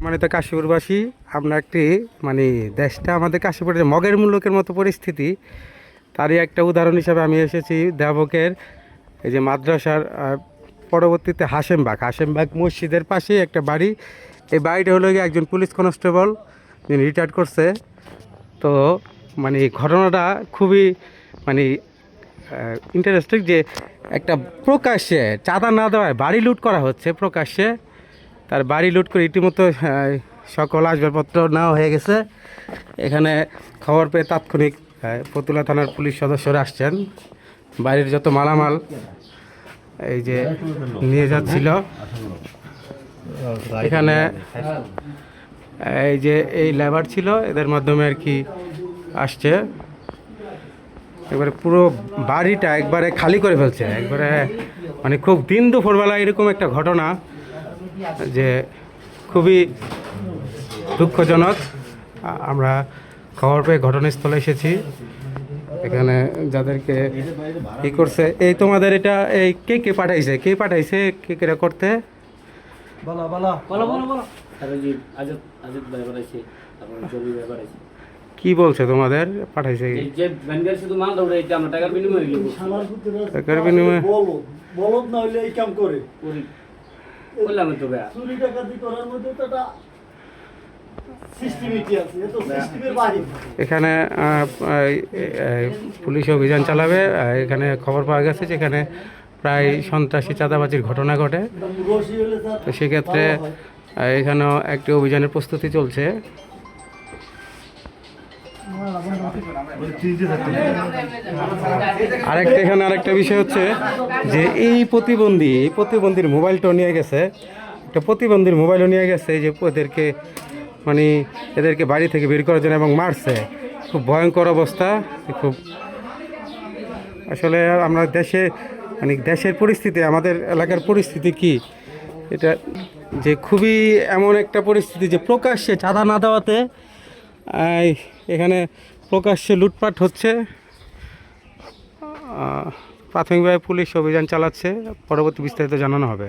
মানে তো কাশীপুরবাসী আমরা একটি মানে দেশটা আমাদের কাশীপুরের মগের মুলুকের মতো পরিস্থিতি, তারই একটা উদাহরণ হিসাবে আমি এসেছি দেবকের এই যে মাদ্রাসার পরবর্তীতে হাশেমবাগ মসজিদের পাশেই একটা বাড়ি। এই বাড়িটা হলো গিয়ে একজন পুলিশ কনস্টেবল যিনি রিটায়ার্ড করছে। তো মানে ঘটনাটা খুবই মানে ইন্টারেস্টিং যে একটা প্রকাশ্যে চাঁদা না দেওয়ায় বাড়ি লুট করা হচ্ছে। প্রকাশ্যে তার বাড়ি লুট করে ইতিমধ্যে সকল আসবাবপত্র নেওয়া হয়ে গেছে। এখানে খবর পেয়ে তাৎক্ষণিক ফতুল্লা থানার পুলিশ সদস্যরা আসছেন। বাড়ির যত মালামাল এই যে নিয়ে যাচ্ছিল। এখানে এই যে এই লেবার ছিল, এদের মাধ্যমে আর কি আসছে। একবারে পুরো বাড়িটা একবারে খালি করে ফেলছে, একবারে মানে খুব দিন দুপুরবেলা এরকম একটা ঘটনা যে খুবই দুঃখজনক। আমরা খবর পেয়ে ঘটনাস্থলে এসেছি। এখানে যাদেরকে কি করছে, এই তোমাদের এটা এই কে পাঠাইছে কে করতে কি বলছে তোমাদের পাঠাইছে? টাকার বিনিময়ে এখানে পুলিশ অভিযান চালাবে। এখানে খবর পাওয়া গেছে যে এখানে প্রায় সন্ত্রাসী চাঁদাবাজির ঘটনা ঘটে। তো সেক্ষেত্রে এখানেও একটি অভিযানের প্রস্তুতি চলছে। আরেকটা বিষয় হচ্ছে যে এই প্রতিবন্ধীর মোবাইলটাও নিয়ে গেছে। একটা প্রতিবন্ধীর মোবাইলও নিয়ে গেছে যে এদেরকে বাড়ি থেকে বের করার জন্য এবং মারছে। খুব ভয়ঙ্কর অবস্থা। খুব আসলে আমরা দেশের পরিস্থিতি, আমাদের এলাকার পরিস্থিতি কি এটা যে খুবই এমন একটা পরিস্থিতি যে প্রকাশ্যে চাঁদা না দেওয়াতে এখানে প্রকাশ্যে লুটপাট হচ্ছে। প্রাথমিকভাবে পুলিশ অভিযান চালাচ্ছে, পরবর্তী বিস্তারিত জানানো হবে।